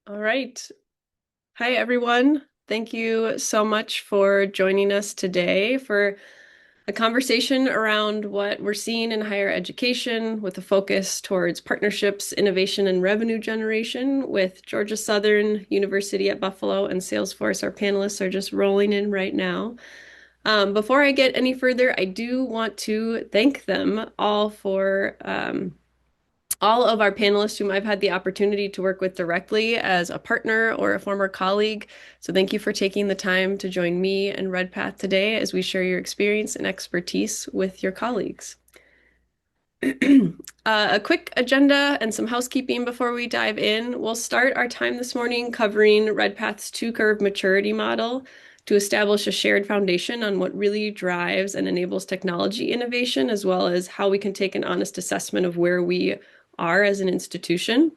All right. Hi, everyone. Thank you so much for joining us today for a conversation around what we're seeing in higher education with a focus towards partnerships, innovation, and revenue generation with Georgia Southern University at Buffalo and Salesforce. Our panelists are just rolling in right now. Before I get any further, I do want to thank them all for all of our panelists whom I've had the opportunity to work with directly as a partner or a former colleague. So thank you for taking the time to join me and Redpath today as we share your experience and expertise with your colleagues. A quick agenda and some housekeeping before we dive in. We'll start our time this morning covering Redpath's two-curve maturity model to establish a shared foundation on what really drives and enables technology innovation, as well as how we can take an honest assessment of where we are as an institution.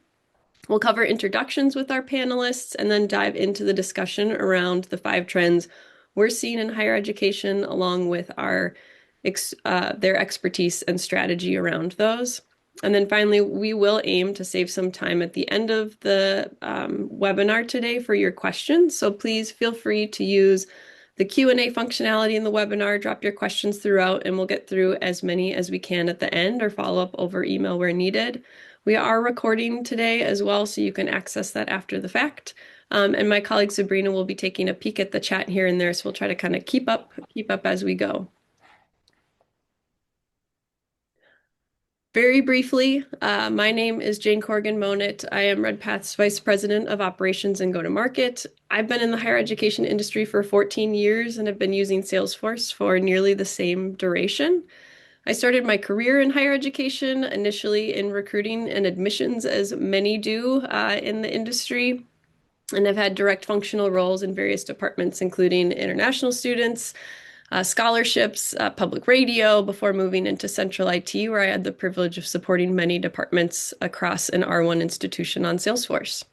We'll cover introductions with our panelists and then dive into the discussion around the 5 trends we're seeing in higher education, along with their expertise and strategy around those. And then finally, we will aim to save some time at the end of the webinar today for your questions. So please feel free to use the Q&A functionality in the webinar, drop your questions throughout, and we'll get through as many as we can at the end or follow up over email where needed. We are recording today as well, so you can access that after the fact. And my colleague Sabrina will be taking a peek at the chat here and there, so we'll try to kind of keep up as we go. Very briefly, my name is Jane Corrigan-Monett. I am Redpath's Vice President of Operations and Go-to-Market. I've been in the higher education industry for 14 years and have been using Salesforce for nearly the same duration. I started my career in higher education, initially in recruiting and admissions, as many do in the industry, and I've had direct functional roles in various departments, including international students, scholarships, public radio, before moving into central IT, where I had the privilege of supporting many departments across an R1 institution on Salesforce.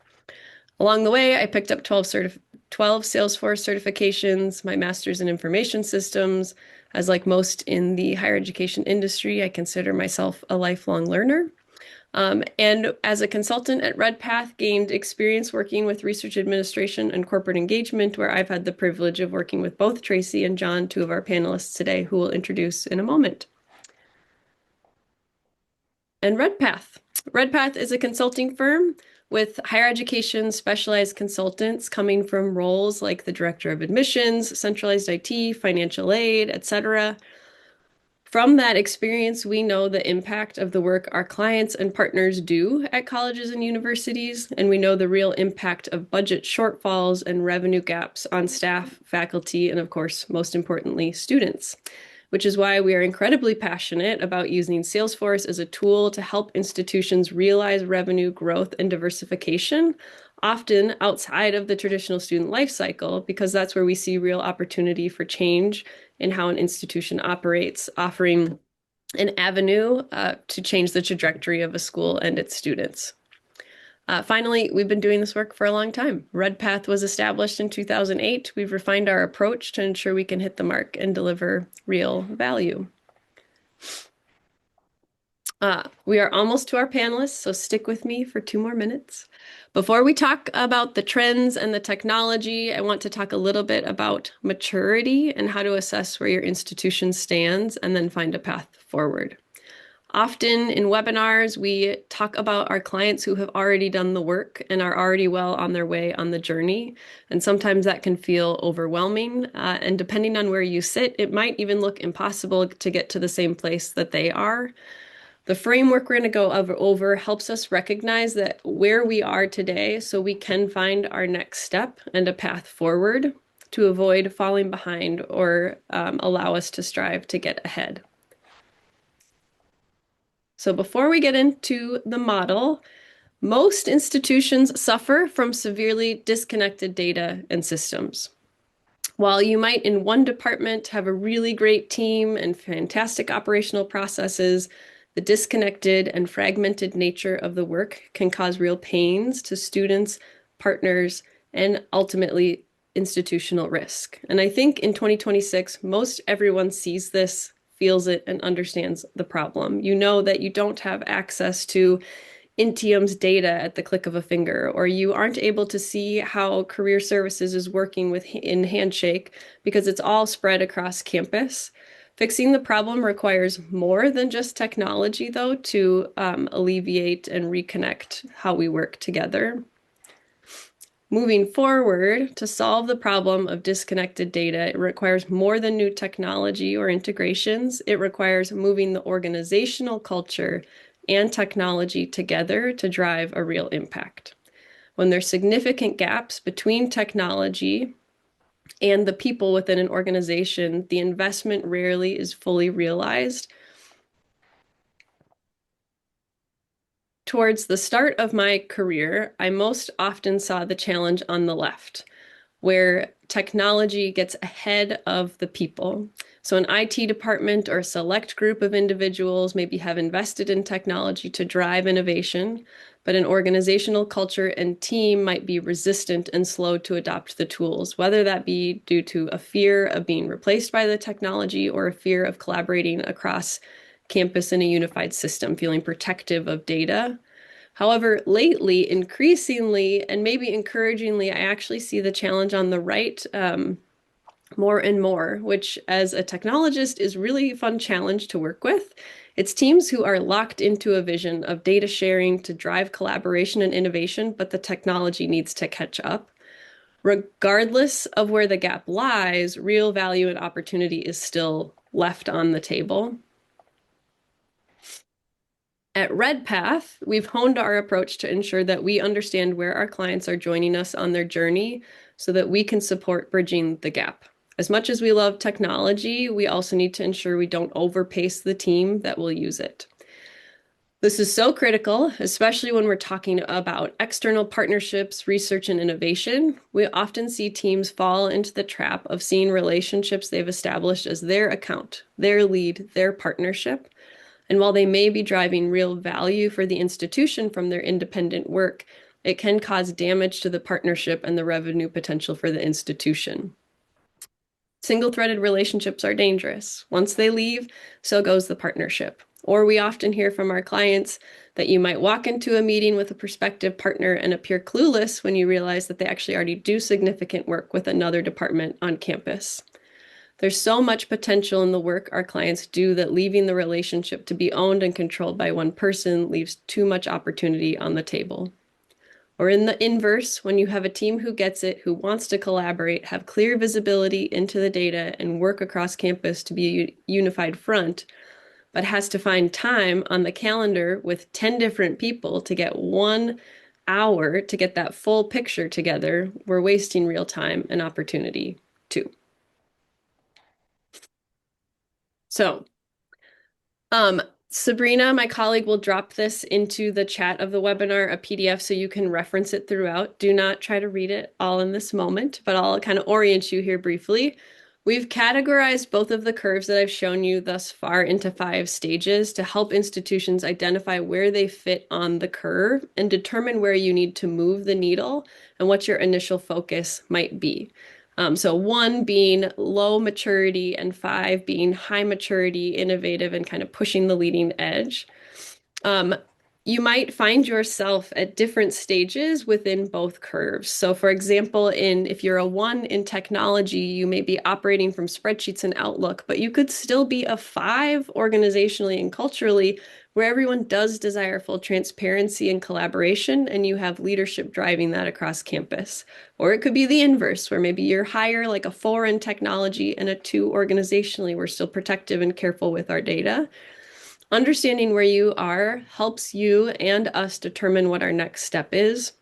Along the way, I picked up 12 Salesforce certifications, my master's in information systems. As like most in the higher education industry, I consider myself a lifelong learner. And as a consultant at Redpath, gained experience working with research administration and corporate engagement, where I've had the privilege of working with both Tracy and John, 2 of our panelists today, who we'll introduce in a moment. And Redpath. Redpath is a consulting firm with higher education specialized consultants coming from roles like the director of admissions, centralized IT, financial aid, etc. From that experience, we know the impact of the work our clients and partners do at colleges and universities, and we know the real impact of budget shortfalls and revenue gaps on staff, faculty, and of course, most importantly, students, which is why we are incredibly passionate about using Salesforce as a tool to help institutions realize revenue growth and diversification, often outside of the traditional student life cycle, because that's where we see real opportunity for change in how an institution operates, offering an avenue to change the trajectory of a school and its students. Finally, we've been doing this work for a long time. Redpath was established in 2008. We've refined our approach to ensure we can hit the mark and deliver real value. We are almost to our panelists, so stick with me for 2 more minutes. Before we talk about the trends and the technology, I want to talk a little bit about maturity and how to assess where your institution stands and then find a path forward. Often in webinars, we talk about our clients who have already done the work and are already well on their way on the journey. And sometimes that can feel overwhelming. And depending on where you sit, it might even look impossible to get to the same place that they are. The framework we're going to go over helps us recognize that where we are today so we can find our next step and a path forward to avoid falling behind or allow us to strive to get ahead. So before we get into the model, most institutions suffer from severely disconnected data and systems. While you might in one department have a really great team and fantastic operational processes, the disconnected and fragmented nature of the work can cause real pains to students, partners, and ultimately institutional risk. And I think in 2026, most everyone sees this, feels it, and understands the problem. You know that you don't have access to Intium's data at the click of a finger, or you aren't able to see how career services is working in Handshake because it's all spread across campus. Fixing the problem requires more than just technology, though, to alleviate and reconnect how we work together. Moving forward, to solve the problem of disconnected data, it requires more than new technology or integrations. It requires moving the organizational culture and technology together to drive a real impact. When there's significant gaps between technology and the people within an organization, the investment rarely is fully realized. Towards the start of my career, I most often saw the challenge on the left, where technology gets ahead of the people. So an IT department or a select group of individuals maybe have invested in technology to drive innovation, but an organizational culture and team might be resistant and slow to adopt the tools, whether that be due to a fear of being replaced by the technology or a fear of collaborating across campus in a unified system, feeling protective of data. However, lately, increasingly, and maybe encouragingly, I actually see the challenge on the right more and more, which as a technologist is really a fun challenge to work with. It's teams who are locked into a vision of data sharing to drive collaboration and innovation, but the technology needs to catch up. Regardless of where the gap lies, real value and opportunity is still left on the table. At Redpath, we've honed our approach to ensure that we understand where our clients are joining us on their journey so that we can support bridging the gap. As much as we love technology, we also need to ensure we don't overpace the team that will use it. This is so critical, especially when we're talking about external partnerships, research, and innovation. We often see teams fall into the trap of seeing relationships they've established as their account, their lead, their partnership. And while they may be driving real value for the institution from their independent work, it can cause damage to the partnership and the revenue potential for the institution. Single-threaded relationships are dangerous. Once they leave, so goes the partnership. Or we often hear from our clients that you might walk into a meeting with a prospective partner and appear clueless when you realize that they actually already do significant work with another department on campus. There's so much potential in the work our clients do that leaving the relationship to be owned and controlled by one person leaves too much opportunity on the table. Or in the inverse, when you have a team who gets it, who wants to collaborate, have clear visibility into the data, and work across campus to be a unified front, but has to find time on the calendar with 10 different people to get 1 hour to get that full picture together, we're wasting real time and opportunity too. So, Sabrina, my colleague, will drop this into the chat of the webinar, a PDF, so you can reference it throughout. Do not try to read it all in this moment, but I'll kind of orient you here briefly. We've categorized both of the curves that I've shown you thus far into 5 stages to help institutions identify where they fit on the curve and determine where you need to move the needle and what your initial focus might be. So 1 being low maturity and 5 being high maturity, innovative, and kind of pushing the leading edge. You might find yourself at different stages within both curves. So for example, if you're a 1 in technology, you may be operating from spreadsheets and Outlook, but you could still be a 5 organizationally and culturally, where everyone does desire full transparency and collaboration, and you have leadership driving that across campus. Or it could be the inverse, where maybe you're higher, like a 4 in technology, and a 2 organizationally. We're still protective and careful with our data. Understanding where you are helps you and us determine what our next step is.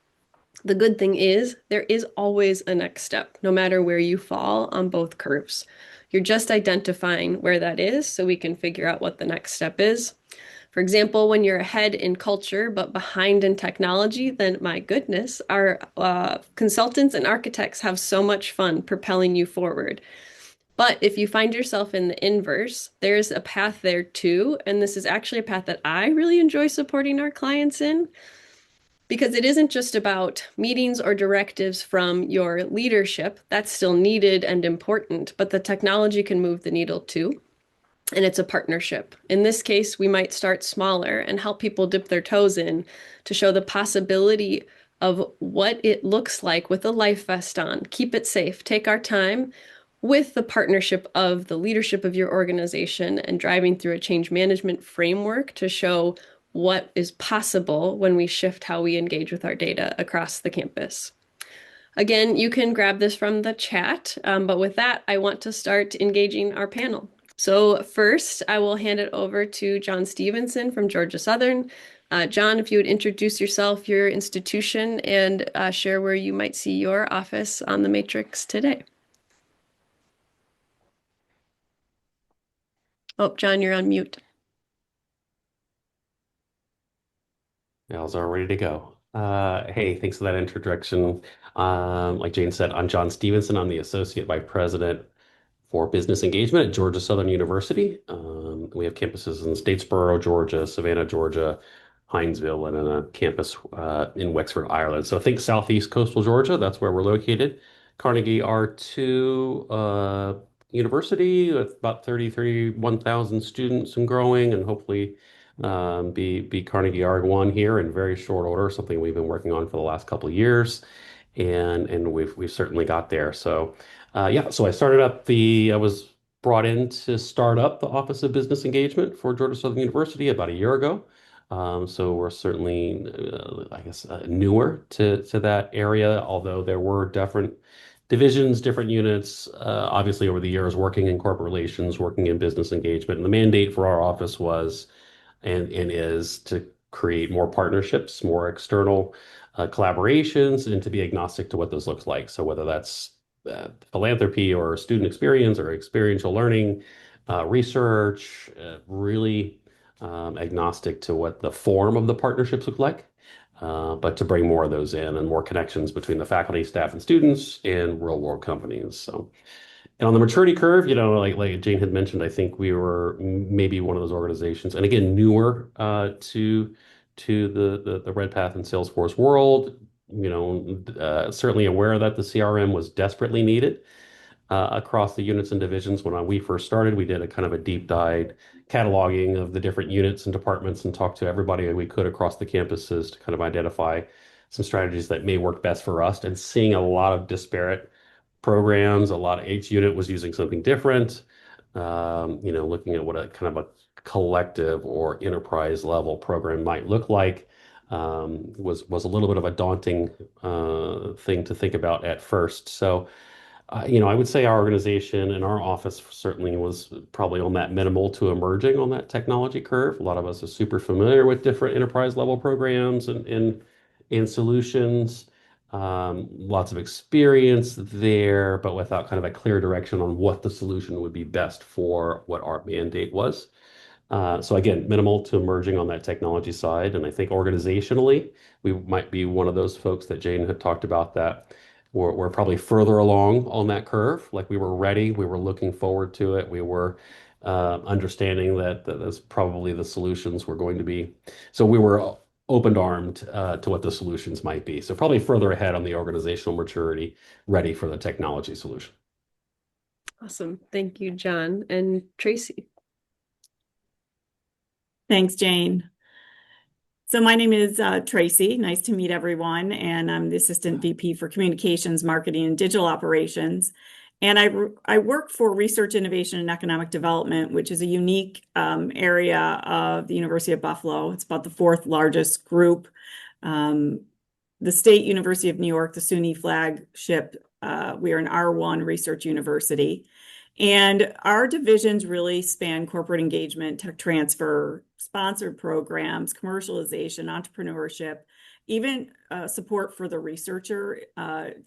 The good thing is there is always a next step, no matter where you fall on both curves. You're just identifying where that is so we can figure out what the next step is. For example, when you're ahead in culture but behind in technology, then my goodness, our consultants and architects have so much fun propelling you forward. But if you find yourself in the inverse, there's a path there too. And this is actually a path that I really enjoy supporting our clients in, because it isn't just about meetings or directives from your leadership. That's still needed and important, but the technology can move the needle too. and it's a partnership. In this case, we might start smaller and help people dip their toes in to show the possibility of what it looks like with a life vest on. Keep it safe, take our time with the partnership of the leadership of your organization and driving through a change management framework to show what is possible when we shift how we engage with our data across the campus. Again, you can grab this from the chat, but with that, I want to start engaging our panel. So first, I will hand it over to John Stevenson from Georgia Southern. John, if you would introduce yourself, your institution, and share where you might see your office on the matrix today. Oh, John, you're on mute. Now's all ready to go. Hey, thanks for that introduction. Like Jane said, I'm John Stevenson. I'm the Associate Vice President for Business Engagement at Georgia Southern University. We have campuses in Statesboro, Georgia, Savannah, Georgia, Hinesville, and then a campus in Wexford, Ireland. So think Southeast Coastal Georgia. That's where we're located. Carnegie R2 University with about 31,000 students and growing, and hopefully be Carnegie R1 here in very short order, something we've been working on for the last couple of years, and we've certainly got there. So yeah, so I was brought in to start up the Office of Business Engagement for Georgia Southern University about a year ago. So we're certainly, I guess, newer to that area, although there were different divisions, different units, obviously over the years working in corporate relations, working in business engagement. And the mandate for our office was and is to create more partnerships, more external collaborations, and to be agnostic to what those looks like. So whether that's philanthropy or student experience or experiential learning, research, really agnostic to what the form of the partnerships look like. But to bring more of those in and more connections between the faculty, staff, and students and real world companies. So and on the maturity curve, like Jane had mentioned, I think we were maybe one of those organizations, and again, newer to the Redpath and Salesforce world. Certainly aware that the CRM was desperately needed across the units and divisions. When we first started, we did a kind of a deep dive cataloging of the different units and departments and talked to everybody we could across the campuses to kind of identify some strategies that may work best for us, and seeing a lot of disparate programs. A lot of each unit was using something different. Looking at what a kind of a collective or enterprise level program might look like was a little bit of a daunting thing to think about at first. So, I would say our organization and our office certainly was probably on that minimal to emerging on that technology curve. A lot of us are super familiar with different enterprise level programs and solutions. Lots of experience there, but without kind of a clear direction on what the solution would be best for what our mandate was. So again, minimal to emerging on that technology side. And I think organizationally, we might be one of those folks that Jane had talked about that we're probably further along on that curve. Like we were ready, we were looking forward to it. We were understanding that that's probably the solutions were going to be. So we were open-armed to what the solutions might be. So probably further ahead on the organizational maturity, ready for the technology solution. Awesome. Thank you, John. And Tracy. Thanks, Jane. So my name is Tracy. Nice to meet everyone. And I'm the Assistant VP for Communications, Marketing, and Digital Operations. And I work for Research, Innovation, and Economic Development, which is a unique area of the University of Buffalo. It's about the fourth largest group. The State University of New York, the SUNY flagship, we are an R1 research university. And our divisions really span corporate engagement, tech transfer, sponsored programs, commercialization, entrepreneurship, even support for the researcher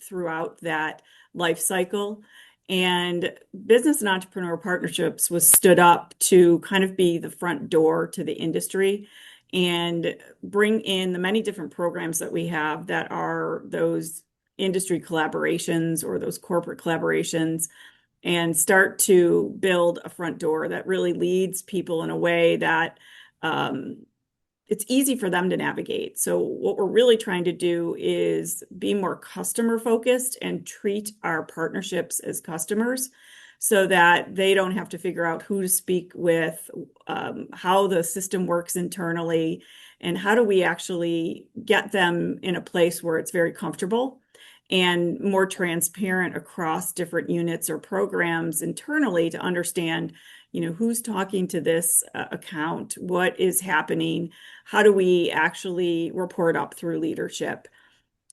throughout that life cycle. And business and entrepreneur partnerships was stood up to kind of be the front door to the industry and bring in the many different programs that we have that are those industry collaborations or those corporate collaborations, and start to build a front door that really leads people in a way that it's easy for them to navigate. So what we're really trying to do is be more customer focused and treat our partnerships as customers. so that they don't have to figure out who to speak with, how the system works internally, and how do we actually get them in a place where it's very comfortable and more transparent across different units or programs internally to understand, who's talking to this account, what is happening, how do we actually report up through leadership.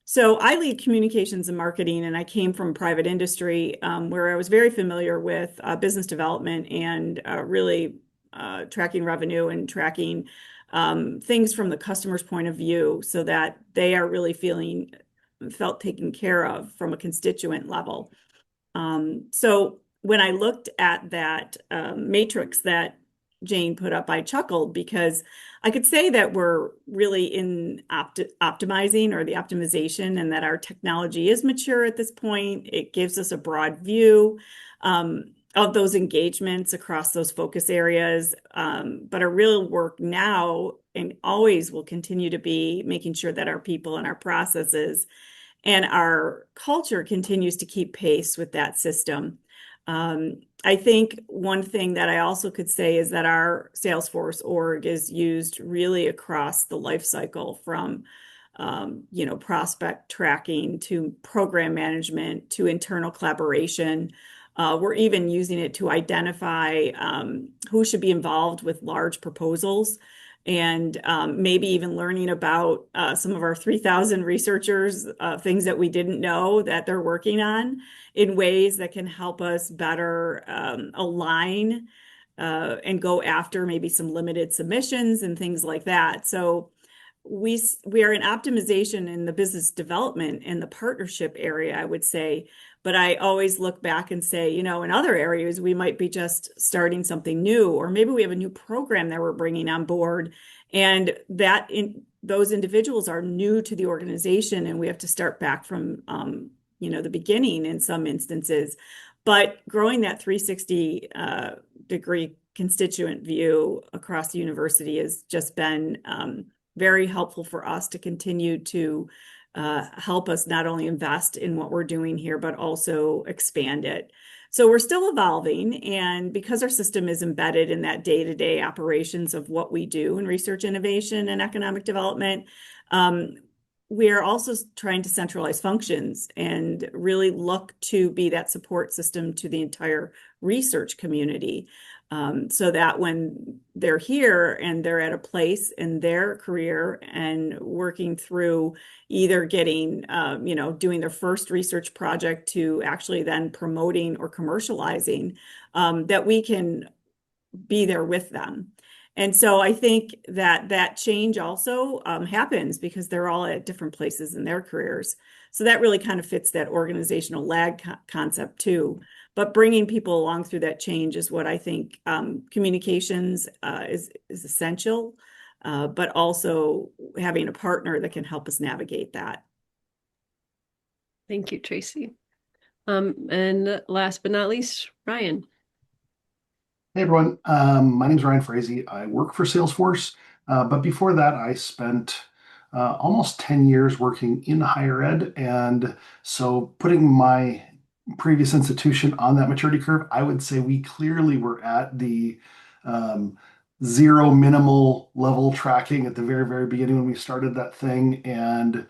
So I lead communications and marketing, and I came from private industry where I was very familiar with business development and really tracking revenue and tracking things from the customer's point of view so that they are really felt taken care of from a constituent level. So when I looked at that matrix that Jane put up, I chuckled because I could say that we're really in optimizing or the optimization, and that our technology is mature at this point. It gives us a broad view of those engagements across those focus areas. But our real work now and always will continue to be making sure that our people and our processes and our culture continues to keep pace with that system. I think one thing that I also could say is that our Salesforce org is used really across the life cycle from prospect tracking to program management to internal collaboration. We're even using it to identify who should be involved with large proposals, and maybe even learning about some of our 3,000 researchers, things that we didn't know that they're working on in ways that can help us better align and go after maybe some limited submissions and things like that. So we are in optimization in the business development and the partnership area, I would say. But I always look back and say, in other areas, we might be just starting something new, or maybe we have a new program that we're bringing on board, and those individuals are new to the organization, and we have to start back from, the beginning in some instances. But growing that 360 degree constituent view across the university has just been very helpful for us to continue to help us not only invest in what we're doing here, but also expand it. So we're still evolving, and because our system is embedded in that day-to-day operations of what we do in research, innovation, and economic development, we are also trying to centralize functions and really look to be that support system to the entire research community. So that when they're here and they're at a place in their career and working through either getting, doing their first research project to actually then promoting or commercializing, that we can be there with them. And so I think that change also happens because they're all at different places in their careers. So that really kind of fits that organizational lag concept too. But bringing people along through that change is what I think communications is essential, but also having a partner that can help us navigate that. Thank you, Tracy. And last but not least, Ryan. Hey everyone, my name is Ryan Frazee. I work for Salesforce, but before that, I spent almost 10 years working in higher ed. And so putting my previous institution on that maturity curve, I would say we clearly were at the zero minimal level tracking at the very, very beginning when we started that thing, and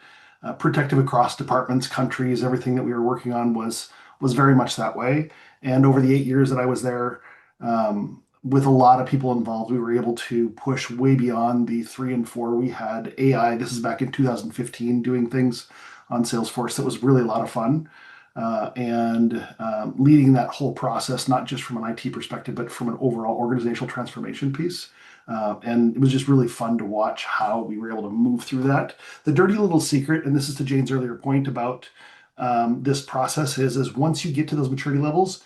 protective across departments, countries, everything that we were working on was very much that way. And over the 8 years that I was there, with a lot of people involved, we were able to push way beyond the 3 and 4. We had AI, this is back in 2015, doing things on Salesforce that was really a lot of fun. And leading that whole process, not just from an IT perspective, but from an overall organizational transformation piece. And it was just really fun to watch how we were able to move through that. The dirty little secret, and this is to Jane's earlier point about this process, is once you get to those maturity levels,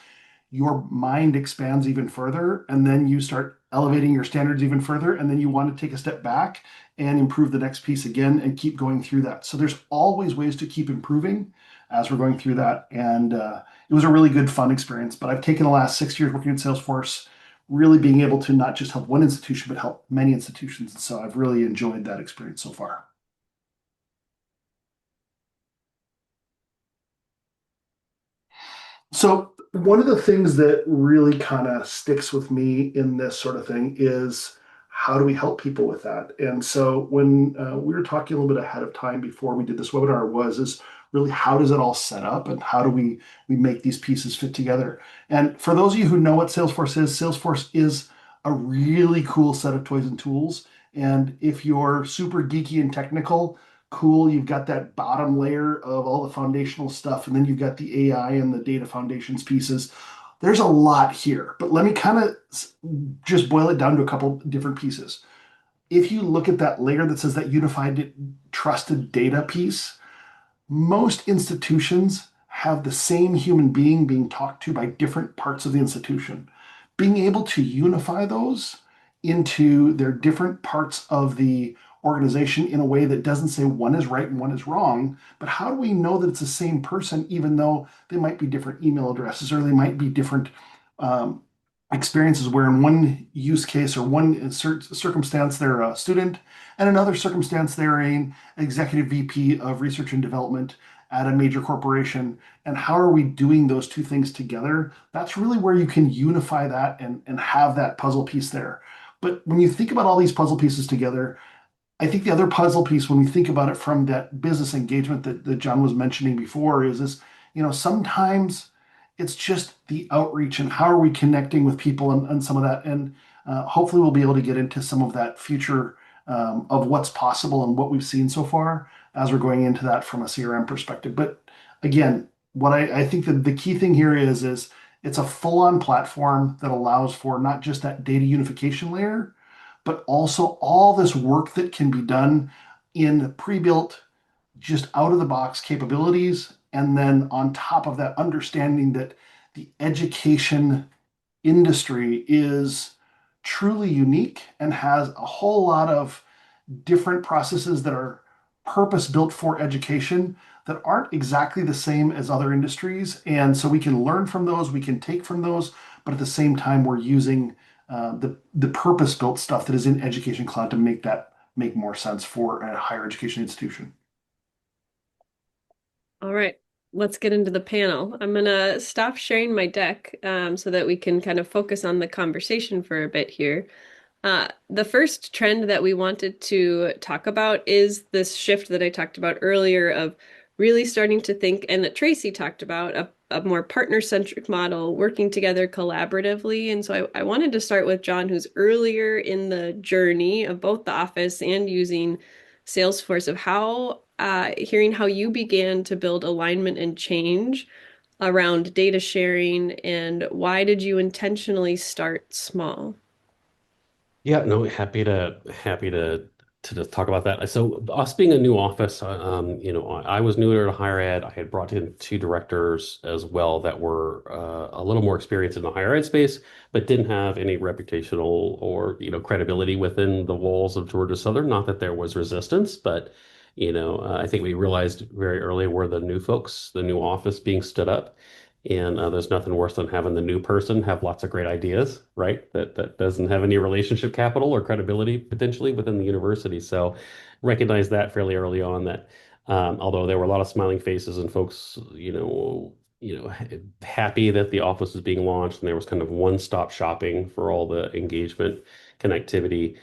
your mind expands even further, and then you start elevating your standards even further, and then you want to take a step back and improve the next piece again and keep going through that. So there's always ways to keep improving as we're going through that. And it was a really good, fun experience. But I've taken the last 6 years working at Salesforce, really being able to not just help one institution, but help many institutions. And so I've really enjoyed that experience so far. So One of the things that really kind of sticks with me in this sort of thing is how do we help people with that? And so when we were talking a little bit ahead of time before we did this webinar was is really how does it all set up and how do we make these pieces fit together? And for those of you who know what Salesforce is a really cool set of toys and tools. And if you're super geeky and technical, cool, you've got that bottom layer of all the foundational stuff, and then you've got the AI and the data foundations pieces. There's a lot here, but let me kind of just boil it down to a couple different pieces. If you look at that layer that says that unified trusted data piece, most institutions have the same human being talked to by different parts of the institution. Being able to unify those into their different parts of the organization in a way that doesn't say one is right and one is wrong, but how do we know that it's the same person, even though they might be different email addresses or they might be different um, experiences where in one use case or one circumstance they're a student and another circumstance they're an executive VP of research and development at a major corporation. And how are we doing those two things together? That's really where you can unify that and have that puzzle piece there. But when you think about all these puzzle pieces together, I think the other puzzle piece, when we think about it from that business engagement that John was mentioning before, is this, sometimes it's just the outreach and how are we connecting with people and some of that. And hopefully we'll be able to get into some of that future of what's possible and what we've seen so far as we're going into that from a CRM perspective. But again, what I think that the key thing here is it's a full-on platform that allows for not just that data unification layer, but also all this work that can be done in pre-built, just out of the box capabilities. And then on top of that, understanding that the education industry is truly unique and has a whole lot of different processes that are purpose built for education that aren't exactly the same as other industries. And so we can learn from those, we can take from those, but at the same time, we're using the purpose built stuff that is in Education Cloud to make that make more sense for a higher education institution. All right, let's get into the panel. I'm gonna stop sharing my deck so that we can kind of focus on the conversation for a bit here. The first trend that we wanted to talk about is this shift that I talked about earlier of really starting to think, and that Tracy talked about, a more partner-centric model, working together collaboratively. And so I wanted to start with John, who's earlier in the journey of both the office and using Salesforce, of hearing how you began to build alignment and change around data sharing, and why did you intentionally start small? Yeah, no, happy to talk about that. So us being a new office, I was new to higher ed. I had brought in two directors as well that were a little more experienced in the higher ed space, but didn't have any reputational or credibility within the walls of Georgia Southern. Not that there was resistance, but I think we realized very early we're the new folks, the new office being stood up. And there's nothing worse than having the new person have lots of great ideas, right? That doesn't have any relationship capital or credibility potentially within the university. So recognize that fairly early on that although there were a lot of smiling faces and folks, happy that the office was being launched and there was kind of one-stop shopping for all the engagement connectivity.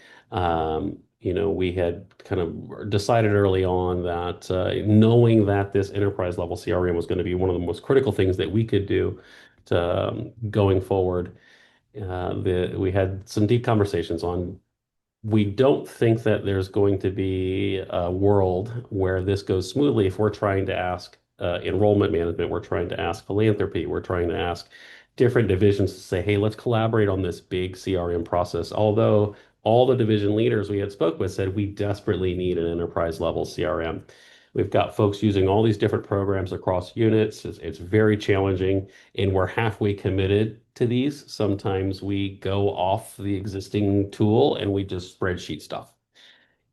We had kind of decided early on that knowing that this enterprise level CRM was going to be one of the most critical things that we could do to going forward, we had some deep conversations on we don't think that there's going to be a world where this goes smoothly if we're trying to ask enrollment management, we're trying to ask philanthropy, we're trying to ask different divisions to say, hey, let's collaborate on this big CRM process. Although all the division leaders we had spoke with said we desperately need an enterprise level CRM. We've got folks using all these different programs across units. It's very challenging, and we're halfway committed to these. Sometimes we go off the existing tool and we just spreadsheet stuff.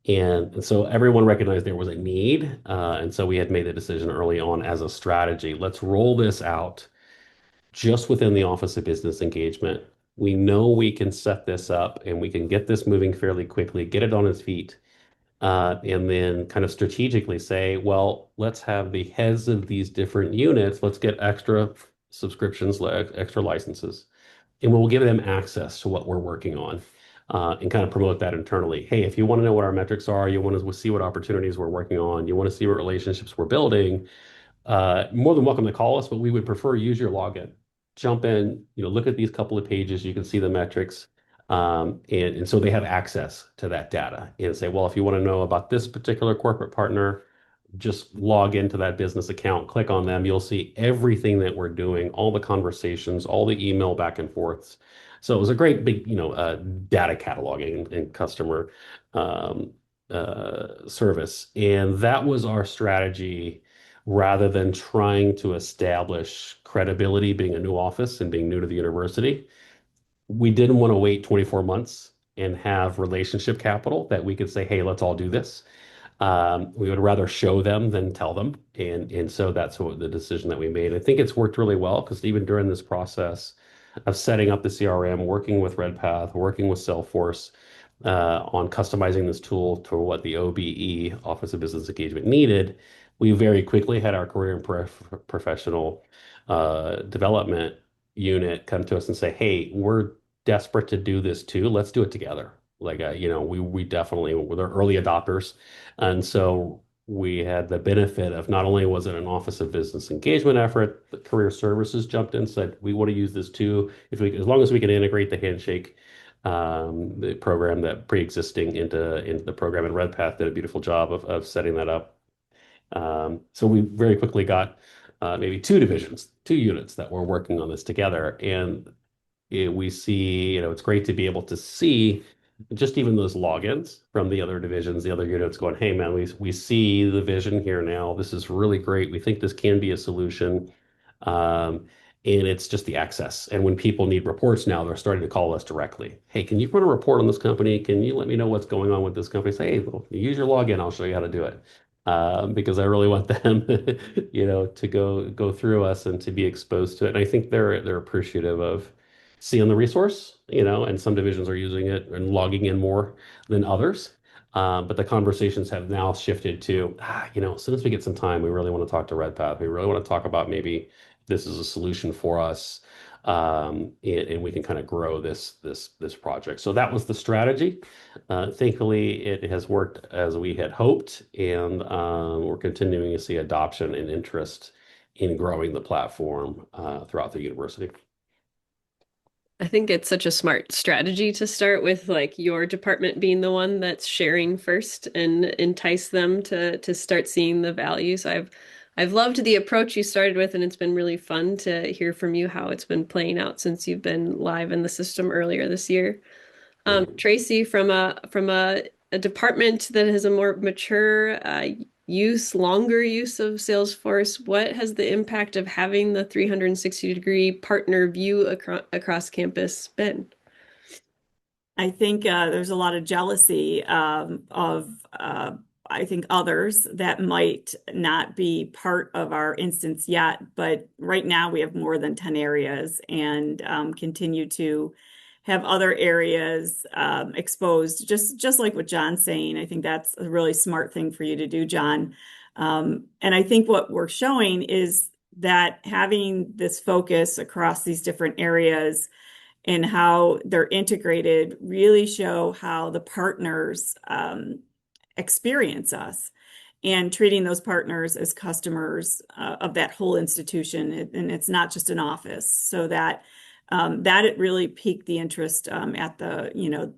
And so everyone recognized there was a need. And so we had made the decision early on as a strategy. Let's roll this out just within the Office of Business Engagement. We know we can set this up and we can get this moving fairly quickly, get it on its feet, and then kind of strategically say, well, let's have the heads of these different units. Let's get extra subscriptions, extra licenses, and we'll give them access to what we're working on, and kind of promote that internally. Hey, if you want to know what our metrics are, you want to see what opportunities we're working on, you want to see what relationships we're building, more than welcome to call us, but we would prefer use your login. Jump in, look at these couple of pages, you can see the metrics. And so they have access to that data and say, well, if you want to know about this particular corporate partner, just log into that business account, click on them. You'll see everything that we're doing, all the conversations, all the email back and forths. So it was a great big, data cataloging and customer service. And that was our strategy rather than trying to establish credibility being a new office and being new to the university. We didn't want to wait 24 months and have relationship capital that we could say, hey, let's all do this. We would rather show them than tell them. And so that's what the decision that we made. I think it's worked really well because even during this process of setting up the CRM, working with Redpath, working with Salesforce, on customizing this tool to what the OBE, Office of Business Engagement, needed, we very quickly had our career and professional development unit come to us and say, "Hey, we're desperate to do this too. Let's do it together." Like, we definitely were the early adopters, and so we had the benefit of not only was it an Office of Business Engagement effort, but Career Services jumped in, said, "We want to use this too. If we, as long as we can integrate the handshake." The program that pre-existing into the program, and Redpath did a beautiful job of setting that up. So we very quickly got maybe two divisions, two units that were working on this together. And we see, it's great to be able to see just even those logins from the other divisions, the other units going, hey, man, we see the vision here now. This is really great. We think this can be a solution. And it's just the access. And when people need reports now, they're starting to call us directly. Hey, can you put a report on this company? Can you let me know what's going on with this company? Say, hey, well, use your login. I'll show you how to do it. Because I really want them, to go through us and to be exposed to it. And I think they're appreciative of seeing the resource, and some divisions are using it and logging in more than others. But the conversations have now shifted to, as soon as we get some time, we really want to talk to Redpath. We really want to talk about maybe this is a solution for us, and we can kind of grow this project. So that was the strategy. Thankfully, it has worked as we had hoped, and we're continuing to see adoption and interest in growing the platform throughout the university. I think it's such a smart strategy to start with, like your department being the one that's sharing first and entice them to start seeing the value. So I've loved the approach you started with, and it's been really fun to hear from you how it's been playing out since you've been live in the system earlier this year. Tracy, from a department that has a more mature longer use of Salesforce, what has the impact of having the 360-degree partner view across campus been? I think there's a lot of jealousy of I think others that might not be part of our instance yet, but right now we have more than 10 areas and continue to have other areas exposed, just like what John's saying. I think that's a really smart thing for you to do, John. And I think what we're showing is that having this focus across these different areas and how they're integrated really show how the partners experience us, and treating those partners as customers of that whole institution. And it's not just an office. So that it really piqued the interest at the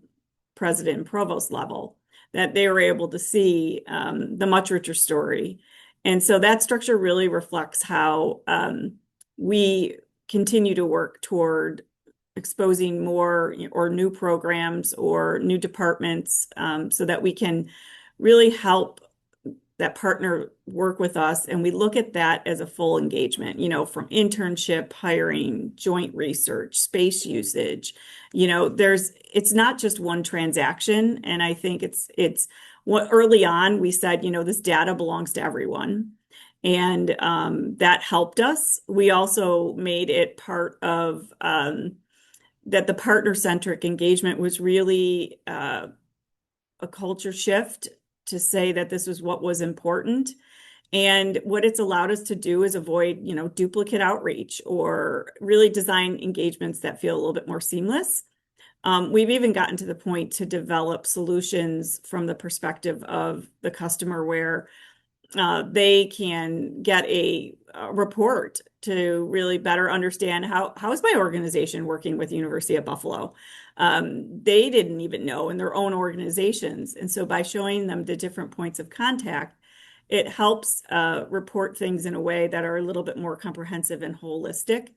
president and provost level, that they were able to see the much richer story. And so that structure really reflects how we continue to work toward exposing more or new programs or new departments, so that we can really help that partner work with us. And we look at that as a full engagement, from internship, hiring, joint research, space usage. It's not just one transaction. And I think it's what early on we said, this data belongs to everyone. And that helped us. We also made it part of that the partner-centric engagement was really a culture shift to say that this was what was important. And what it's allowed us to do is avoid, duplicate outreach or really design engagements that feel a little bit more seamless. We've even gotten to the point to develop solutions from the perspective of the customer where they can get a report to really better understand how is my organization working with University of Buffalo. They didn't even know in their own organizations. And so by showing them the different points of contact, it helps report things in a way that are a little bit more comprehensive and holistic.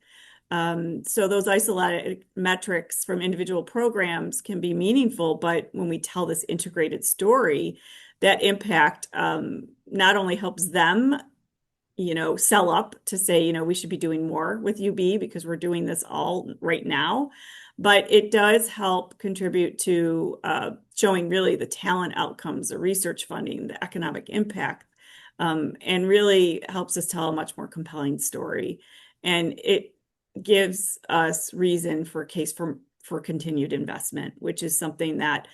So those isolated metrics from individual programs can be meaningful, but when we tell this integrated story, that impact not only helps them, sell up to say, we should be doing more with UB because we're doing this all right now, but it does help contribute to showing really the talent outcomes, the research funding, the economic impact, and really helps us tell a much more compelling story. And it gives us reason for a case for continued investment, which is something that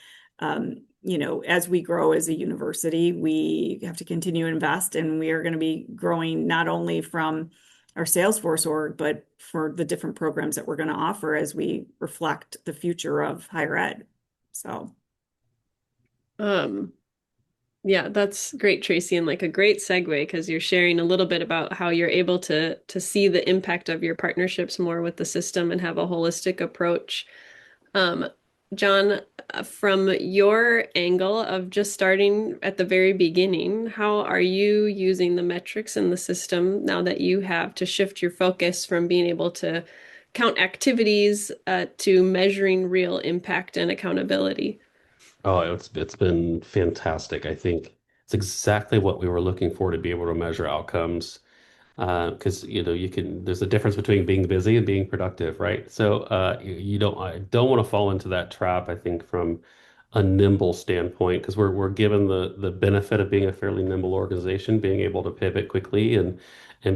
as we grow as a university, we have to continue to invest, and we are going to be growing not only from our Salesforce org, but for the different programs that we're going to offer as we reflect the future of higher ed. So, yeah, that's great, Tracy, and like a great segue because you're sharing a little bit about how you're able to see the impact of your partnerships more with the system and have a holistic approach. John, from your angle of just starting at the very beginning, how are you using the metrics in the system now that you have to shift your focus from being able to count activities to measuring real impact and accountability? Oh, it's been fantastic. I think it's exactly what we were looking for to be able to measure outcomes. Because there's a difference between being busy and being productive, right? So I don't want to fall into that trap. I think from a nimble standpoint, because we're given the benefit of being a fairly nimble organization, being able to pivot quickly and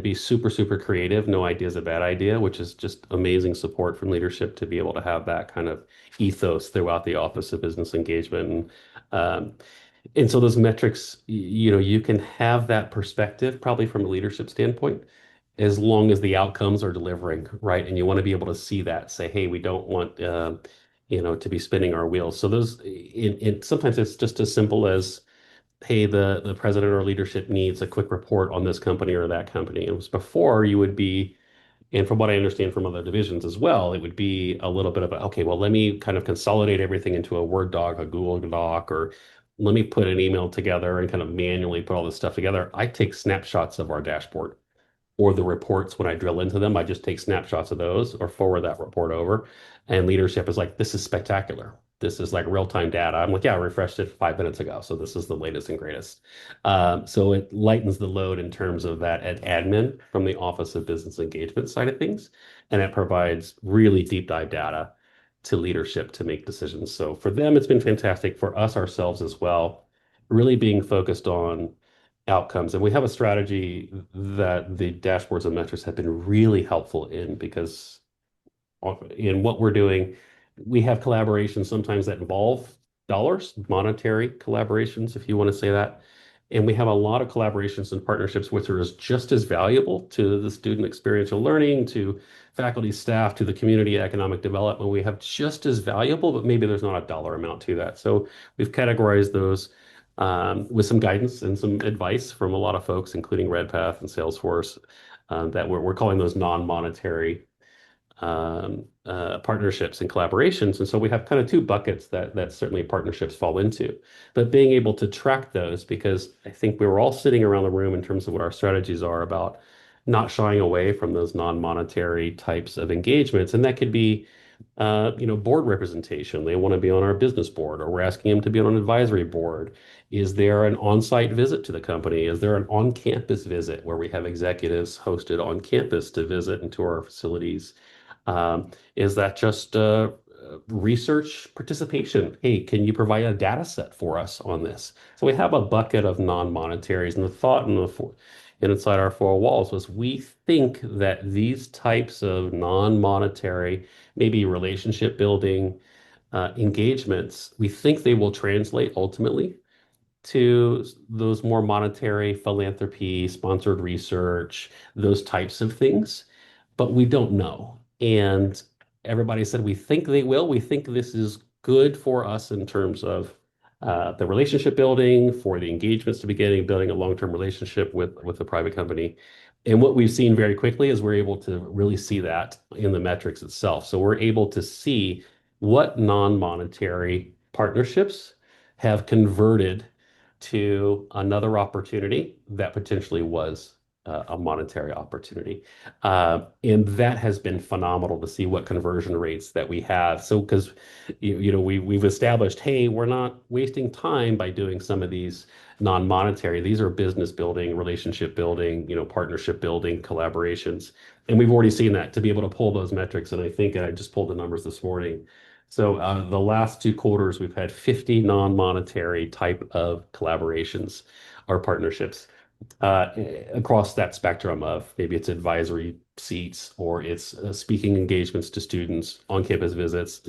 be super super creative. No idea is a bad idea, which is just amazing support from leadership to be able to have that kind of ethos throughout the Office of Business Engagement. Um, and so those metrics, you can have that perspective probably from a leadership standpoint, as long as the outcomes are delivering, right? And you want to be able to see that, say, hey, we don't want, to be spinning our wheels. So sometimes it's just as simple as, hey, the president or leadership needs a quick report on this company or that company. It was before you would be, and from what I understand from other divisions as well, it would be a little bit of a, okay, well, let me kind of consolidate everything into a Word doc, a Google Doc, or let me put an email together and kind of manually put all this stuff together. I take snapshots of our dashboard or the reports when I drill into them. I just take snapshots of those or forward that report over. And leadership is like, this is spectacular. This is like real-time data. I'm like, yeah, I refreshed it 5 minutes ago. So this is the latest and greatest. So it lightens the load in terms of that admin from the Office of Business Engagement side of things. And it provides really deep dive data to leadership to make decisions. So for them, it's been fantastic. For us ourselves as well, really being focused on outcomes. And we have a strategy that the dashboards and metrics have been really helpful in because in what we're doing, we have collaborations sometimes that involve dollars, monetary collaborations, if you want to say that. And we have a lot of collaborations and partnerships which are just as valuable to the student experiential learning, to faculty, staff, to the community economic development. We have just as valuable, but maybe there's not a dollar amount to that. So we've categorized those with some guidance and some advice from a lot of folks, including Redpath and Salesforce, that we're calling those non-monetary partnerships and collaborations. And so we have kind of two buckets that certainly partnerships fall into. But being able to track those, because I think we were all sitting around the room in terms of what our strategies are about not shying away from those non-monetary types of engagements. And that could be board representation. They want to be on our business board, or we're asking them to be on an advisory board. Is there an on-site visit to the company? Is there an on-campus visit where we have executives hosted on campus to visit into our facilities? Is that just research participation? Hey, can you provide a data set for us on this? So we have a bucket of non-monetaries, and the thought inside our four walls was we think that these types of non-monetary, maybe relationship building engagements, we think they will translate ultimately to those more monetary philanthropy, sponsored research, those types of things, but we don't know. And everybody said we think they will. We think this is good for us in terms of the relationship building, for the engagements to beginning, building a long-term relationship with the private company. And what we've seen very quickly is we're able to really see that in the metrics itself. So we're able to see what non-monetary partnerships have converted to another opportunity that potentially was a monetary opportunity. And that has been phenomenal to see what conversion rates that we have. So, because we've established, hey, we're not wasting time by doing some of these non-monetary. These are business building, relationship building, partnership building, collaborations. And we've already seen that to be able to pull those metrics. And I think I just pulled the numbers this morning. So the last 2 quarters, we've had 50 non-monetary type of collaborations or partnerships uh, across that spectrum of maybe it's advisory seats or it's speaking engagements to students, on-campus visits,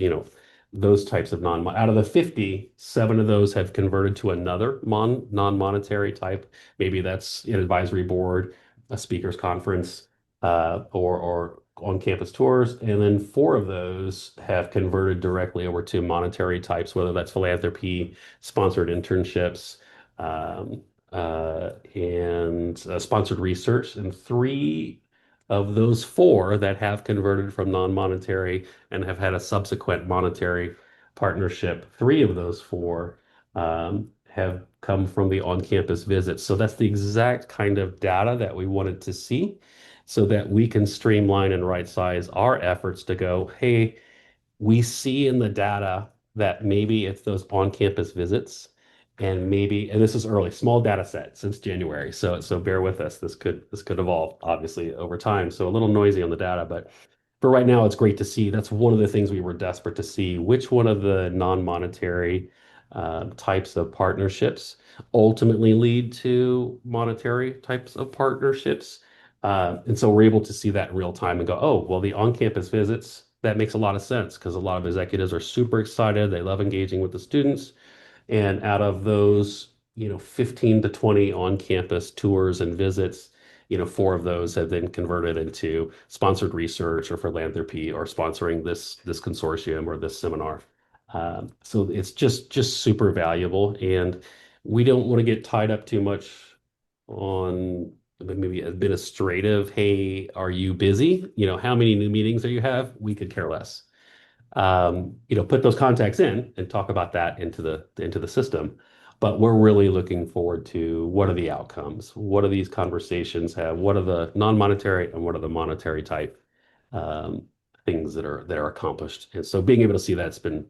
those types of out of the 50, 7 of those have converted to another non-monetary type. Maybe that's an advisory board, a speakers conference, or on-campus tours, and then 4 of those have converted directly over to monetary types, whether that's philanthropy, sponsored internships, um, and sponsored research. And 3 of those 4 that have converted from non-monetary and have had a subsequent monetary partnership, 3 of those 4 have come from the on-campus visits. So that's the exact kind of data that we wanted to see so that we can streamline and right size our efforts to go, hey, we see in the data that maybe it's those on-campus visits and this is early, small data set since January. So bear with us. This could evolve obviously over time. So a little noisy on the data, but for right now, it's great to see. That's one of the things we were desperate to see. Which one of the non-monetary types of partnerships ultimately lead to monetary types of partnerships? And so we're able to see that in real time and go, oh, well, the on-campus visits, that makes a lot of sense because a lot of executives are super excited. They love engaging with the students. And out of those, 15 to 20 on-campus tours and visits, 4 of those have been converted into sponsored research or philanthropy or sponsoring this consortium or this seminar. So it's just super valuable, and we don't want to get tied up too much on maybe administrative. Hey, are you busy? How many new meetings do you have? We could care less. Put those contacts in and talk about that into the system. But we're really looking forward to what are the outcomes? What do these conversations have? What are the non-monetary and what are the monetary type um, things that are accomplished? And so being able to see that's been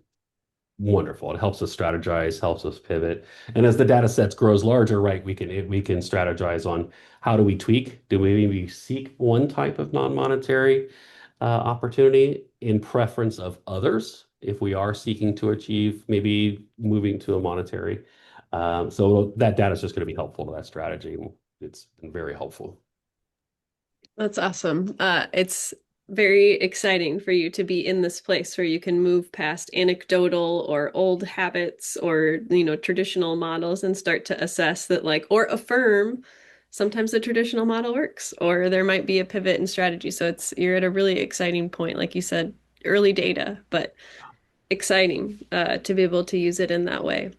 wonderful. It helps us strategize, helps us pivot. And as the data sets grows larger, right, we can strategize on how do we tweak? Do we maybe seek one type of non-monetary opportunity in preference of others if we are seeking to achieve maybe moving to a monetary? So that data is just going to be helpful to that strategy. It's been very helpful. That's awesome. It's very exciting for you to be in this place where you can move past anecdotal or old habits or, traditional models and start to assess that or affirm sometimes the traditional model works or there might be a pivot in strategy. So you're at a really exciting point, like you said, early data, but exciting to be able to use it in that way.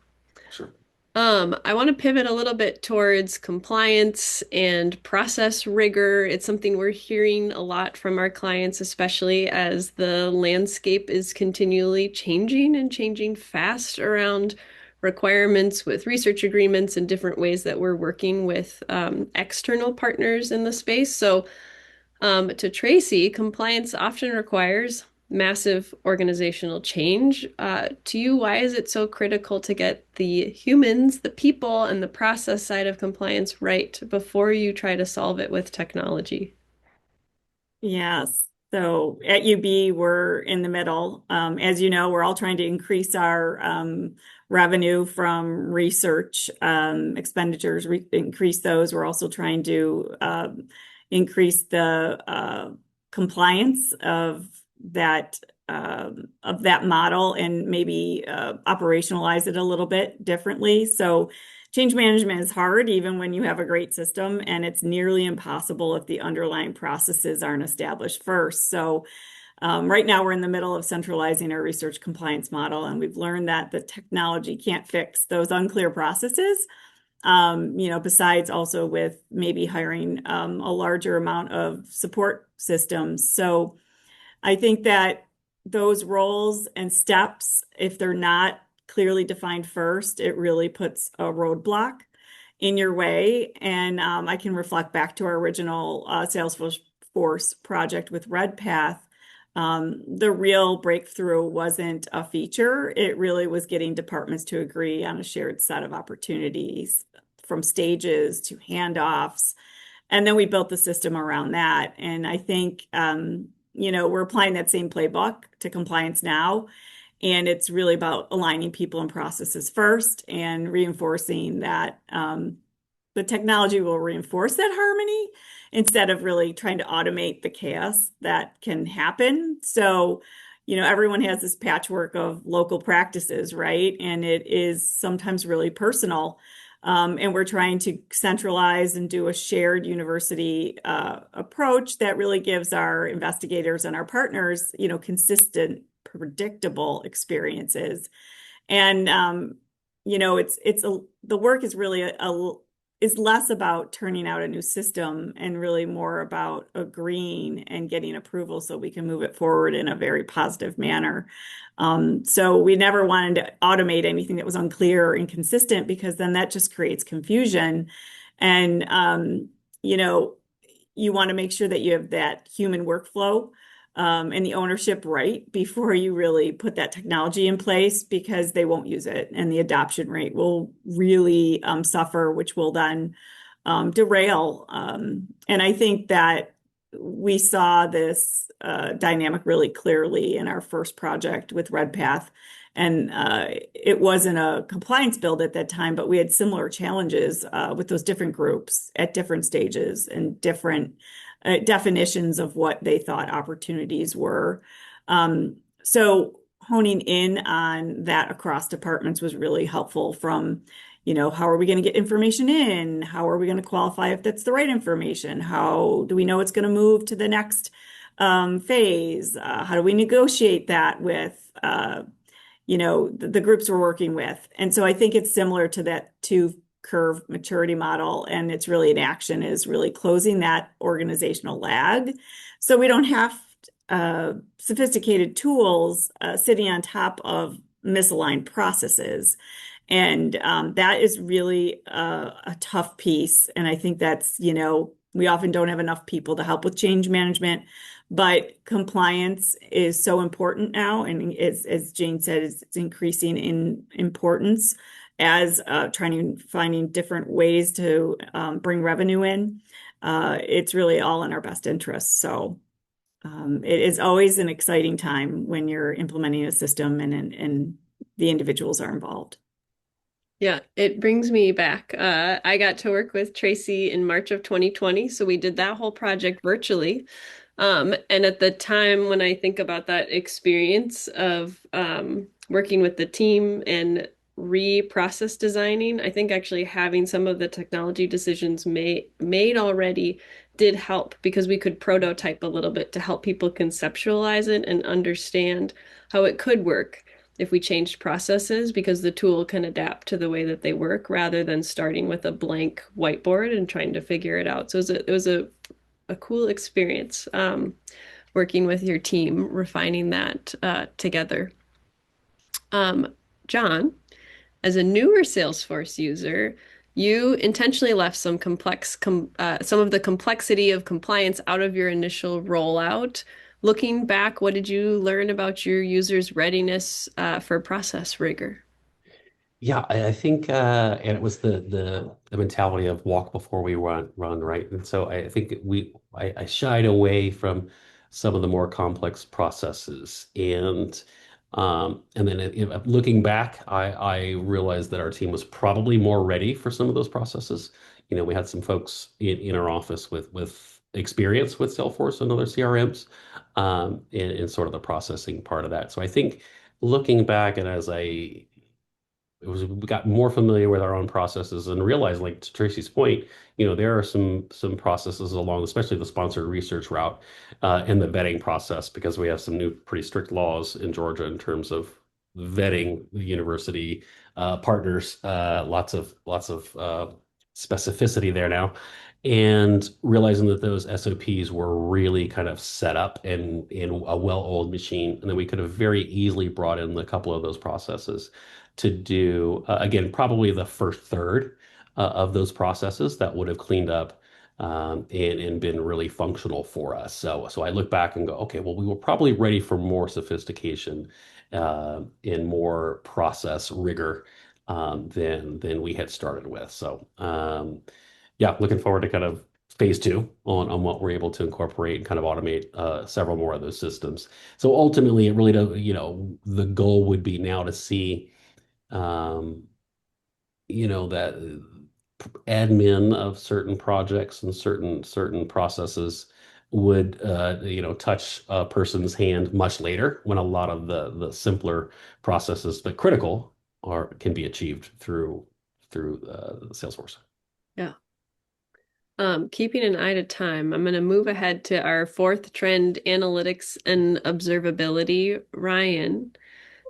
Sure. I want to pivot a little bit towards compliance and process rigor. It's something we're hearing a lot from our clients, especially as the landscape is continually changing and changing fast around requirements with research agreements and different ways that we're working with external partners in the space. So to Tracy, compliance often requires massive organizational change. To you, why is it so critical to get the humans, the people, and the process side of compliance right before you try to solve it with technology? Yes. So at UB, we're in the middle. As you know, we're all trying to increase our revenue from research expenditures, increase those. We're also trying to increase the compliance of that model and maybe operationalize it a little bit differently. So change management is hard even when you have a great system, and it's nearly impossible if the underlying processes aren't established first. So right now we're in the middle of centralizing our research compliance model, and we've learned that the technology can't fix those unclear processes. Besides also with maybe hiring a larger amount of support systems. So I think that those roles and steps, if they're not clearly defined first, it really puts a roadblock in your way. And I can reflect back to our original Salesforce project with Redpath. The real breakthrough wasn't a feature. It really was getting departments to agree on a shared set of opportunities from stages to handoffs. And then we built the system around that. And I think, we're applying that same playbook to compliance now. And it's really about aligning people and processes first and reinforcing that the technology will reinforce that harmony instead of really trying to automate the chaos that can happen. So, everyone has this patchwork of local practices, right? And it is sometimes really personal. And we're trying to centralize and do a shared university approach that really gives our investigators and our partners, consistent, predictable experiences. And the work is really is less about turning out a new system and really more about agreeing and getting approval so we can move it forward in a very positive manner. So we never wanted to automate anything that was unclear or inconsistent, because then that just creates confusion. And, you want to make sure that you have that human workflow and the ownership right before you really put that technology in place, because they won't use it and the adoption rate will really suffer, which will then derail. And I think that we saw this dynamic really clearly in our first project with Redpath. And it wasn't a compliance build at that time, but we had similar challenges with those different groups at different stages and different definitions of what they thought opportunities were. So honing in on that across departments was really helpful from, how are we going to get information in? How are we going to qualify if that's the right information? How do we know it's going to move to the next phase? How do we negotiate that with, the groups we're working with? And so I think it's similar to that two curve maturity model, and it's really in action is really closing that organizational lag, so we don't have sophisticated tools sitting on top of misaligned processes. And that is really a tough piece. And I think that's, we often don't have enough people to help with change management, but compliance is so important now. And as Jane said, it's increasing in importance as finding different ways to bring revenue in. It's really all in our best interest. So it is always an exciting time when you're implementing a system and the individuals are involved. Yeah, it brings me back. I got to work with Tracy in March of 2020, so we did that whole project virtually. And at the time, when I think about that experience of working with the team and reprocess designing, I think actually having some of the technology decisions made already did help, because we could prototype a little bit to help people conceptualize it and understand how it could work if we changed processes, because the tool can adapt to the way that they work rather than starting with a blank whiteboard and trying to figure it out. So it was a cool experience working with your team, refining that together. John, as a newer Salesforce user, you intentionally left some some of the complexity of compliance out of your initial rollout. Looking back, what did you learn about your users' readiness for process rigor? Yeah, I think, and it was the mentality of walk before we run, right? And so I think I shied away from some of the more complex processes, and then looking back, I realized that our team was probably more ready for some of those processes. We had some folks in our office with experience with Salesforce and other CRMs, in sort of the processing part of that. So I think looking back, and as I we got more familiar with our own processes and realized, like to Tracy's point, there are some processes along, especially the sponsored research route, and the vetting process, because we have some new pretty strict laws in Georgia in terms of vetting the university partners. Lots of specificity there now, and realizing that those SOPs were really kind of set up in a well-oiled machine, and then we could have very easily brought in a couple of those processes to do again, probably the first third of those processes that would have cleaned up and been really functional for us. So I look back and go, okay, well, we were probably ready for more sophistication and more process rigor than we had started with. So yeah, looking forward to kind of phase two on what we're able to incorporate and kind of automate several more of those systems. So ultimately, it really does, the goal would be now to see, um, that admin of certain projects and certain processes would, touch a person's hand much later when a lot of the simpler processes, but critical, are can be achieved through Salesforce. Yeah. Keeping an eye to time, I'm going to move ahead to our fourth trend, analytics and observability. Ryan,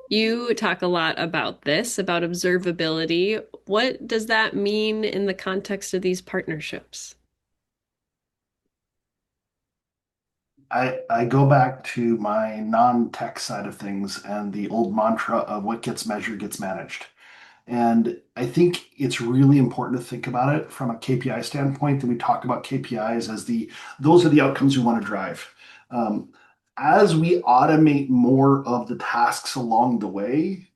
you talk a lot about this, about observability. What does that mean in the context of these partnerships? I go back to my non-tech side of things and the old mantra of what gets measured gets managed. And I think it's really important to think about it from a KPI standpoint. And we talk about KPIs as those are the outcomes we want to drive. Um, as we automate more of the tasks along the way,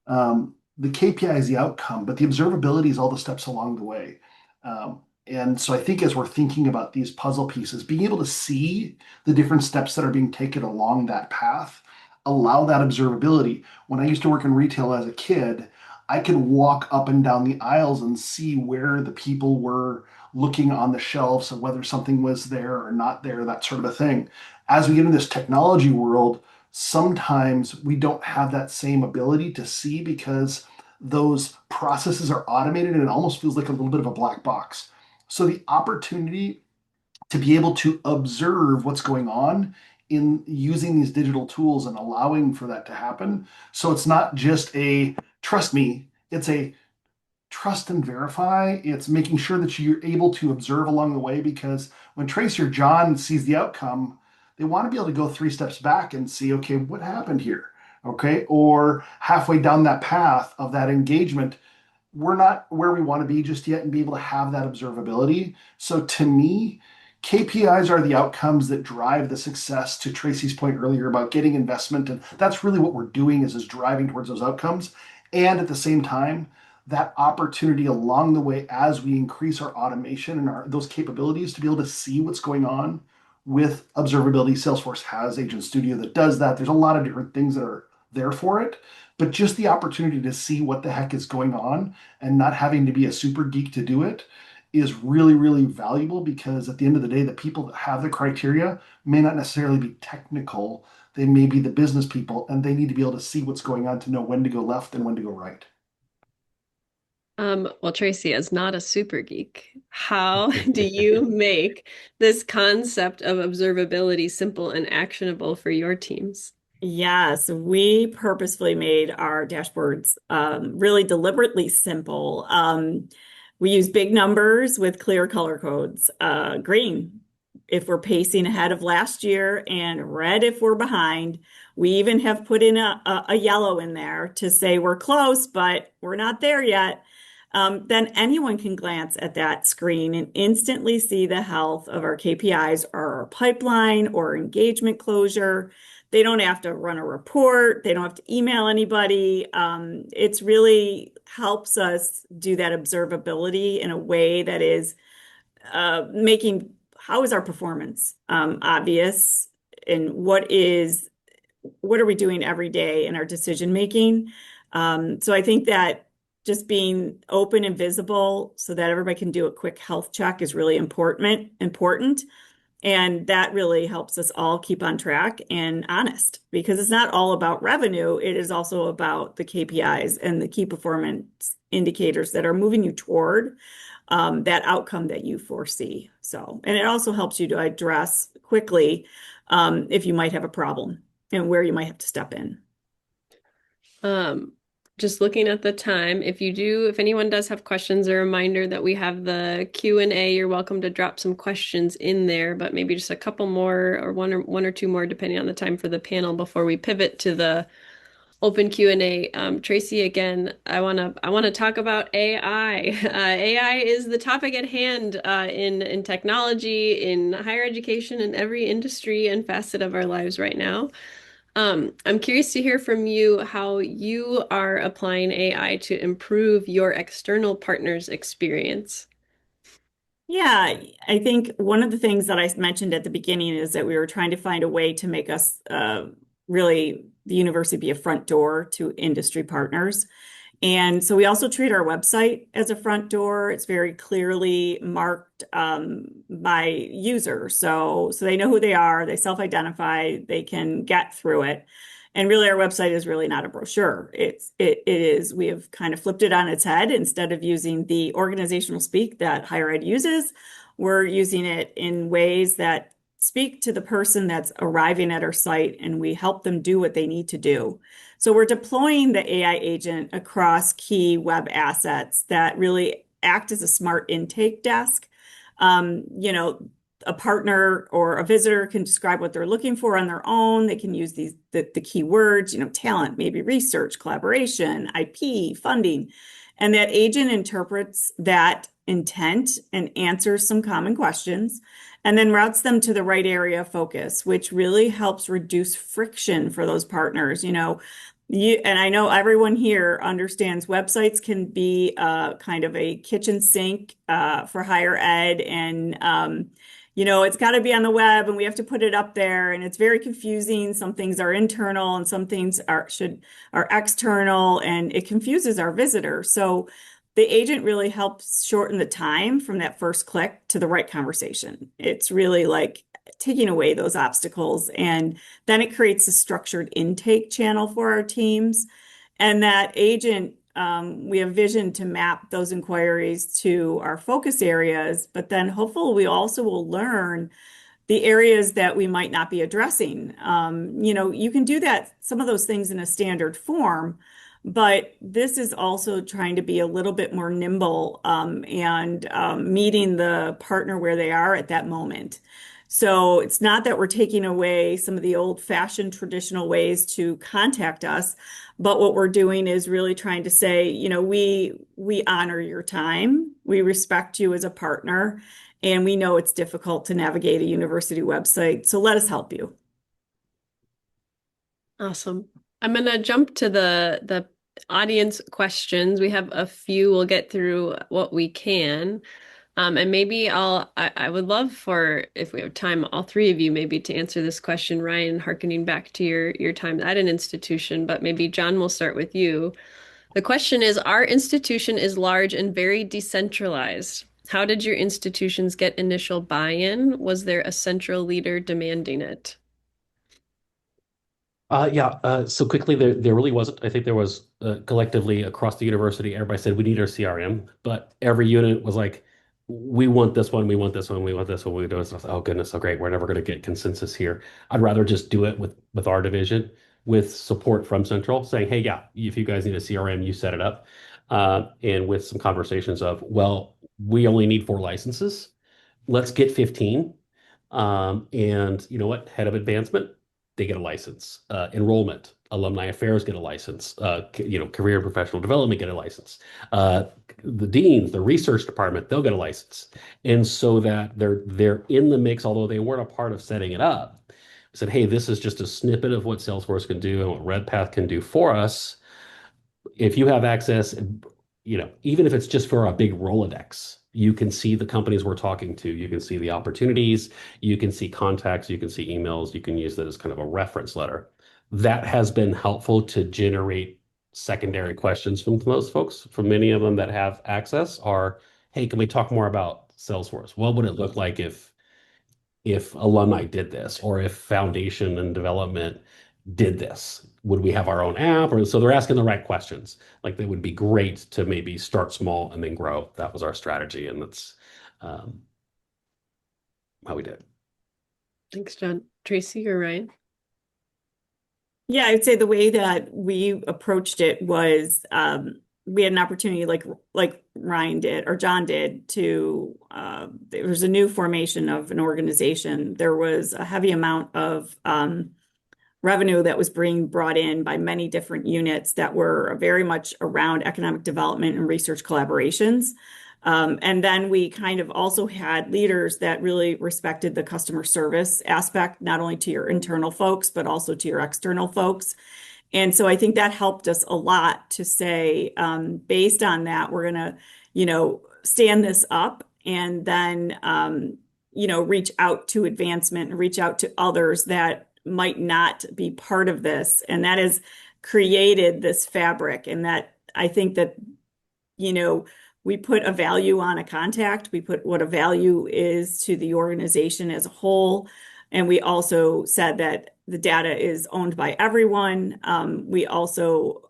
the KPI is the outcome, but the observability is all the steps along the way. And so I think as we're thinking about these puzzle pieces, being able to see the different steps that are being taken along that path, allow that observability. When I used to work in retail as a kid, I could walk up and down the aisles and see where the people were looking on the shelves and whether something was there or not there, that sort of a thing. As we get into this technology world, sometimes we don't have that same ability to see because those processes are automated and it almost feels like a little bit of a black box. So the opportunity to be able to observe what's going on in using these digital tools and allowing for that to happen. So it's not just a trust me, it's a trust and verify. It's making sure that you're able to observe along the way because when Tracy or John sees the outcome, they want to be able to go 3 steps back and see, okay, what happened here? Okay. Or halfway down that path of that engagement, we're not where we want to be just yet and be able to have that observability. So to me, KPIs are the outcomes that drive the success to Tracy's point earlier about getting investment. And that's really what we're doing is driving towards those outcomes. And at the same time, that opportunity along the way as we increase our automation and those capabilities to be able to see what's going on with observability. Salesforce has Agent Studio that does that. There's a lot of different things that are there for it, but just the opportunity to see what the heck is going on and not having to be a super geek to do it is really, really valuable because at the end of the day, the people that have the criteria may not necessarily be technical. They may be the business people and they need to be able to see what's going on to know when to go left and when to go right. Well, Tracy, as not a super geek, how do you make this concept of observability simple and actionable for your teams? Yes, we purposefully made our dashboards really deliberately simple. We use big numbers with clear color codes. Green if we're pacing ahead of last year, and red if we're behind. We even have put in a yellow in there to say we're close, but we're not there yet. Then anyone can glance at that screen and instantly see the health of our KPIs or our pipeline or engagement closure. They don't have to run a report. They don't have to email anybody. It's really helps us do that observability in a way that is making how is our performance obvious and what are we doing every day in our decision making. So I think that just being open and visible so that everybody can do a quick health check is really important. And that really helps us all keep on track and honest because it's not all about revenue. It is also about the KPIs and the key performance indicators that are moving you toward that outcome that you foresee. So, and it also helps you to address quickly if you might have a problem and where you might have to step in. Um, just looking at the time, if anyone does have questions, a reminder that we have the Q&A. You're welcome to drop some questions in there, but maybe just a couple more or one or two more, depending on the time for the panel before we pivot to the open Q&A. Tracy, again, I wanna talk about AI. AI is the topic at hand in technology, in higher education, in every industry and facet of our lives right now. I'm curious to hear from you how you are applying AI to improve your external partners' experience. Yeah, I think one of the things that I mentioned at the beginning is that we were trying to find a way to make us really the university be a front door to industry partners. And so we also treat our website as a front door. It's very clearly marked by users. So they know who they are, they self-identify, they can get through it. And really, our website is really not a brochure. It is, we have kind of flipped it on its head. Instead of using the organizational speak that higher ed uses, we're using it in ways that speak to the person that's arriving at our site, and we help them do what they need to do. So we're deploying the AI agent across key web assets that really act as a smart intake desk. You know, a partner or a visitor can describe what they're looking for on their own. They can use the keywords, talent, maybe research, collaboration, IP, funding. And that agent interprets that intent and answers some common questions and then routes them to the right area of focus, which really helps reduce friction for those partners. And I know everyone here understands websites can be kind of a kitchen sink for higher ed, and it's got to be on the web, and we have to put it up there, and it's very confusing. Some things are internal, and some things are external, and it confuses our visitor. So the agent really helps shorten the time from that first click to the right conversation. It's really like taking away those obstacles, and then it creates a structured intake channel for our teams. And that agent, we have vision to map those inquiries to our focus areas, but then hopefully we also will learn the areas that we might not be addressing. You can do that, some of those things in a standard form, but this is also trying to be a little bit more nimble and meeting the partner where they are at that moment. So it's not that we're taking away some of the old-fashioned traditional ways to contact us, but what we're doing is really trying to say, we honor your time, we respect you as a partner, and we know it's difficult to navigate a university website, so let us help you. Awesome. I'm gonna jump to the audience questions. We have a few. We'll get through what we can. And maybe I would love for, if we have time, all three of you maybe to answer this question, Ryan, hearkening back to your time at an institution, but maybe John, will start with you. The question is, our institution is large and very decentralized. How did your institutions get initial buy-in? Was there a central leader demanding it? So quickly, there really wasn't. I think there was collectively across the university, everybody said we need our CRM, but every unit was like, we want this one, we want this one, we want this one, we do this. Oh goodness, oh great, we're never going to get consensus here. I'd rather just do it with our division, with support from Central, saying, hey, yeah, if you guys need a CRM, you set it up, and with some conversations of, well, we only need 4 licenses, let's get 15. And you know what? Head of advancement, they get a license. Enrollment, alumni affairs get a license. Career and professional development get a license. The deans, the research department, they'll get a license. And so that they're in the mix, although they weren't a part of setting it up. I said, hey, this is just a snippet of what Salesforce can do and what Redpath can do for us. If you have access, even if it's just for a big Rolodex, you can see the companies we're talking to. You can see the opportunities. You can see contacts. You can see emails. You can use that as kind of a reference letter. That has been helpful to generate secondary questions from those folks. For many of them that have access are, hey, can we talk more about Salesforce? What would it look like if if alumni did this, or if foundation and development did this, would we have our own app? Or so they're asking the right questions. Like they would be great to maybe start small and then grow. That was our strategy, and that's um, how we did it. Thanks, John. Tracy or Ryan? Yeah, I'd say the way that we approached it was we had an opportunity like Ryan did or John did to there was a new formation of an organization. There was a heavy amount of revenue that was being brought in by many different units that were very much around economic development and research collaborations. And then we kind of also had leaders that really respected the customer service aspect, not only to your internal folks, but also to your external folks. And so I think that helped us a lot to say, based on that, we're going to, stand this up and then, reach out to advancement and reach out to others that might not be part of this. And that has created this fabric. And that I think that, we put a value on a contact, we put what a value is to the organization as a whole. And we also said that the data is owned by everyone. We also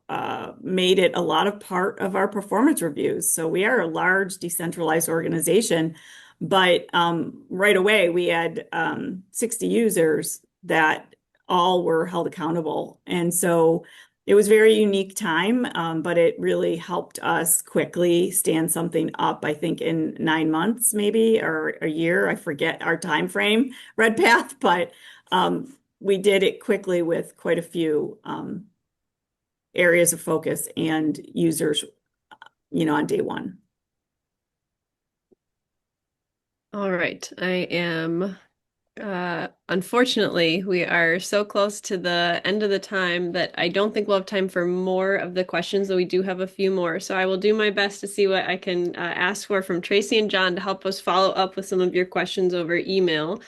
made it a lot of part of our performance reviews. So we are a large decentralized organization, but right away we had 60 users that all were held accountable. And so it was a very unique time, but it really helped us quickly stand something up, I think in 9 months, maybe, or a year. I forget our time frame, Redpath, but we did it quickly with quite a few areas of focus and users, on day one. All right. I am unfortunately, we are so close to the end of the time that I don't think we'll have time for more of the questions, though we do have a few more. So I will do my best to see what I can ask for from Tracy and John to help us follow up with some of your questions over email.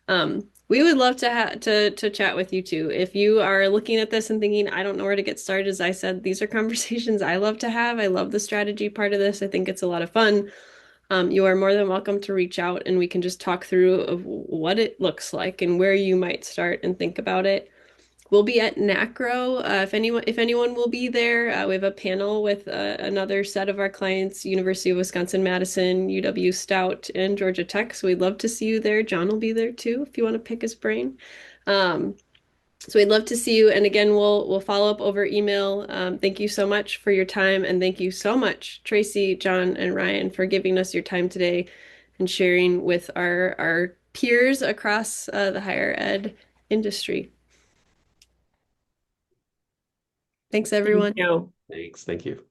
We would love to chat with you too. If you are looking at this and thinking, I don't know where to get started, as I said, these are conversations I love to have. I love the strategy part of this. I think it's a lot of fun. You are more than welcome to reach out and we can just talk through of what it looks like and where you might start and think about it. We'll be at NACRO. If anyone will be there, we have a panel with another set of our clients, University of Wisconsin-Madison, UW Stout, and Georgia Tech. So we'd love to see you there. John will be there too if you want to pick his brain. So we'd love to see you. And again, we'll follow up over email. Thank you so much for your time. And thank you so much, Tracy, John, and Ryan, for giving us your time today and sharing with our peers across the higher ed industry. Thanks, Thank everyone. you. Thanks. Thank you.